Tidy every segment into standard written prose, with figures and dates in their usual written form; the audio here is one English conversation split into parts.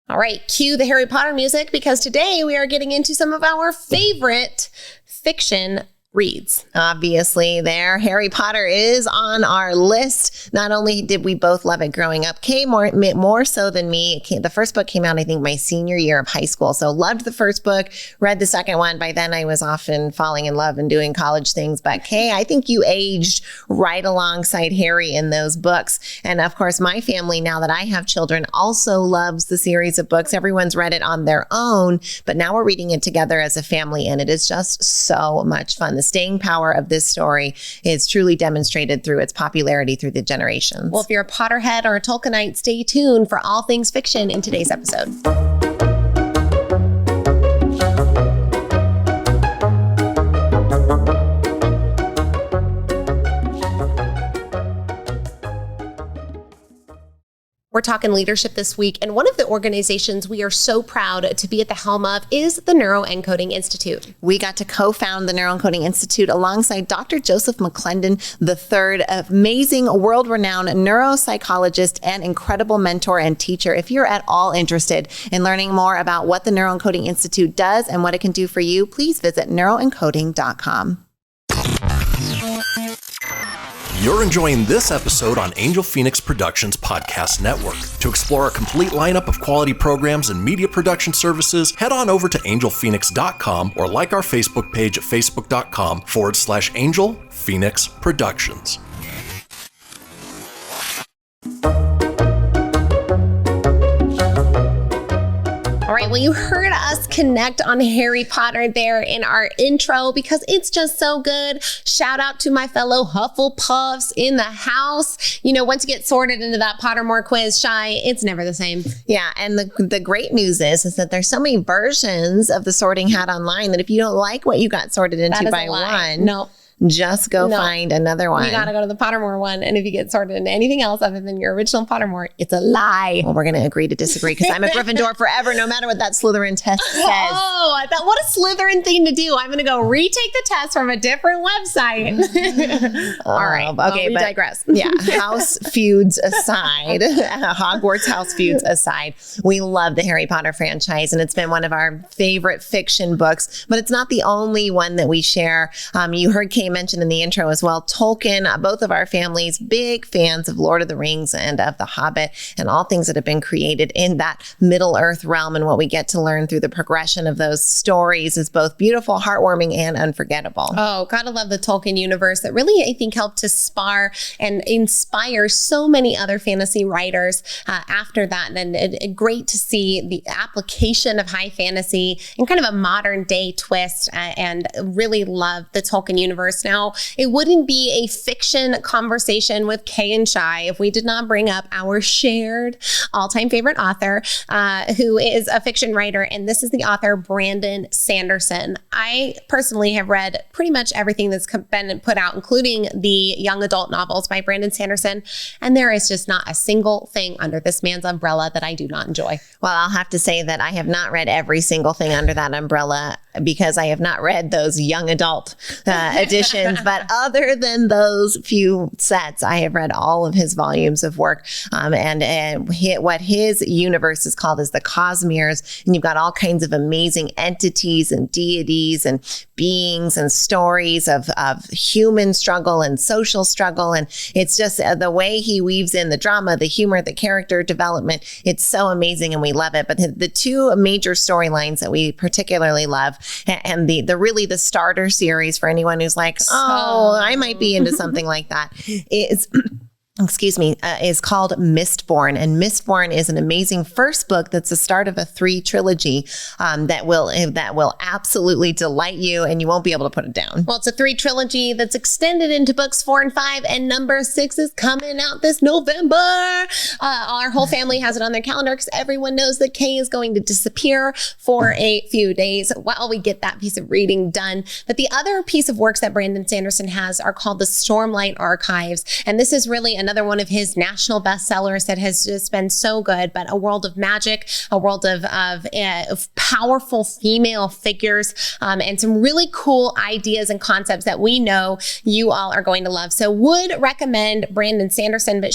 All right, cue the Harry Potter music because today we are getting into some of our favorite fiction reads. Obviously, Harry Potter is on our list. Not only did we both love it growing up, Kay more so than me. The first book came out, I think, my senior year of high school. So loved the first book, read the second one. By then, I was often falling in love and doing college things. But Kay, I think you aged right alongside Harry in those books. And of course, my family, now that I have children, also loves the series of books. Everyone's read it on their own, but now we're reading it together as a family, and it is just so much fun. The staying power of this story is truly demonstrated through its popularity through the generations. Well, if you're a Potterhead or a Tolkienite, stay tuned for all things fiction in today's episode. We're talking leadership this week, and one of the organizations we are so proud to be at the helm of is the Neuroencoding Institute. We got to co-found the Neuroencoding Institute alongside Dr. Joseph McClendon III, amazing world-renowned neuropsychologist and incredible mentor and teacher. If you're at all interested in learning more about what the Neuroencoding Institute does and what it can do for you, please visit neuroencoding.com. You're enjoying this episode on Angel Phoenix Productions Podcast Network. To explore a complete lineup of quality programs and media production services, head on over to angelphoenix.com or like our Facebook page at facebook.com/Angel Phoenix Productions. All right, well, you heard us connect on Harry Potter there in our intro because it's just so good. Shout out to my fellow Hufflepuffs in the house. You know, once you get sorted into that Pottermore quiz, Shy, it's never the same. Yeah, and the great news is that there's so many versions of the Sorting Hat online that if you don't like what you got sorted into by one, no. Just go find another one. You got to go to the Pottermore one. And if you get sorted into anything else other than your original Pottermore, it's a lie. Well, we're going to agree to disagree because I'm a Gryffindor forever, no matter what that Slytherin test says. Oh, I thought, what a Slytherin thing to do. I'm going to go retake the test from a different website. All right. Okay, we digress. Yeah. House feuds aside, Hogwarts house feuds aside, we love the Harry Potter franchise, and it's been one of our favorite fiction books, but it's not the only one that we share. You heard Kay mentioned in the intro as well, Tolkien, both of our families, big fans of Lord of the Rings and of The Hobbit and all things that have been created in that Middle Earth realm. And what we get to learn through the progression of those stories is both beautiful, heartwarming, and unforgettable. Oh, gotta love the Tolkien universe that really, I think, helped to spar and inspire so many other fantasy writers after that. And great to see the application of high fantasy and kind of a modern day twist and really love the Tolkien universe. Now, it wouldn't be a fiction conversation with Kay and Shy if we did not bring up our shared all-time favorite author, who is a fiction writer, and this is the author Brandon Sanderson. I personally have read pretty much everything that's been put out, including the young adult novels by Brandon Sanderson, and there is just not a single thing under this man's umbrella that I do not enjoy. Well, I'll have to say that I have not read every single thing under that umbrella because I have not read those young adult editions. But other than those few sets, I have read all of his volumes of work. And what his universe is called is the Cosmeres. And you've got all kinds of amazing entities and deities and beings and stories of human struggle and social struggle. And it's just the way he weaves in the drama, the humor, the character development. It's so amazing and we love it. But the two major storylines that we particularly love and the starter series for anyone who's like, oh, I might be into something like that is is called Mistborn. And Mistborn is an amazing first book that's the start of a 3 trilogy that will absolutely delight you and you won't be able to put it down. Well, it's a 3 trilogy that's extended into books 4 and 5, and number 6 is coming out this November. Our whole family has it on their calendar because everyone knows that Kay is going to disappear for a few days while we get that piece of reading done. But the other piece of works that Brandon Sanderson has are called the Stormlight Archives. And this is really an another one of his national bestsellers that has just been so good, but a world of magic, a world of powerful female figures, and some really cool ideas and concepts that we know you all are going to love. So would recommend Brandon Sanderson. But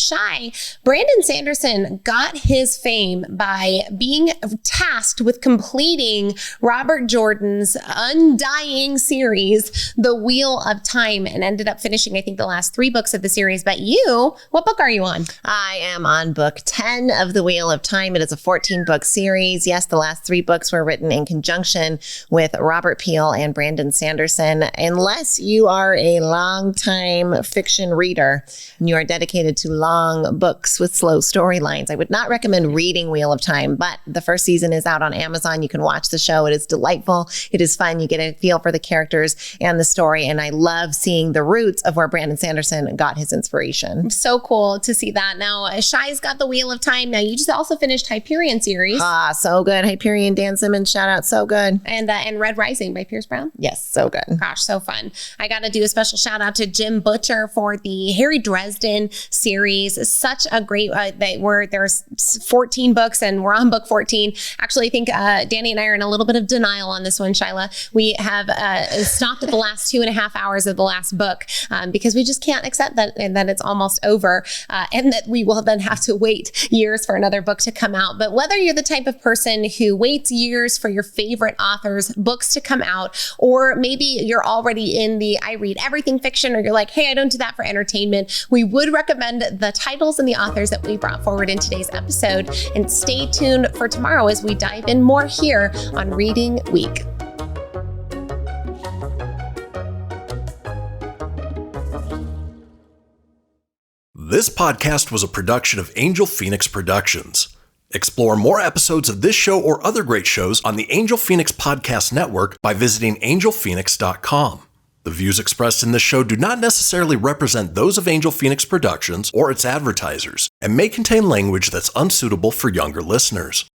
Brandon Sanderson got his fame by being tasked with completing Robert Jordan's undying series, The Wheel of Time, and ended up finishing, I think, the last 3 books of the series. But you, what book are you on? I am on book 10 of The Wheel of Time. It is a 14-book series. Yes, the last 3 books were written in conjunction with Robert Peel and Brandon Sanderson. Unless you are a long-time fiction reader and you are dedicated to long books with slow storylines, I would not recommend reading Wheel of Time, but the first season is out on Amazon. You can watch the show. It is delightful. It is fun. You get a feel for the characters and the story, and I love seeing the roots of where Brandon Sanderson got his inspiration. So cool to see that. Now, Shai's got The Wheel of Time. Now, you just also finished Hyperion series. So good. Hyperion, Dan Simmons, shout out. So good. And Red Rising by Pierce Brown. Yes, so good. Gosh, so fun. I got to do a special shout out to Jim Butcher for the Harry Dresden series. Such a great, there's 14 books and we're on book 14. Actually, I think Danny and I are in a little bit of denial on this one, Shyla. We have stopped at the last 2.5 hours of the last book because we just can't accept that it's almost over and that we will then have to wait years for another book to come out. But whether you're the type of person who waits years for your favorite author's books to come out, or maybe you're already in the I read everything fiction, or you're like, hey, I don't do that for entertainment, we would recommend the titles and the authors that we brought forward in today's episode. And stay tuned for tomorrow as we dive in more here on Reading Week. This podcast was a production of Angel Phoenix Productions. Explore more episodes of this show or other great shows on the Angel Phoenix Podcast Network by visiting angelphoenix.com. The views expressed in this show do not necessarily represent those of Angel Phoenix Productions or its advertisers and may contain language that's unsuitable for younger listeners.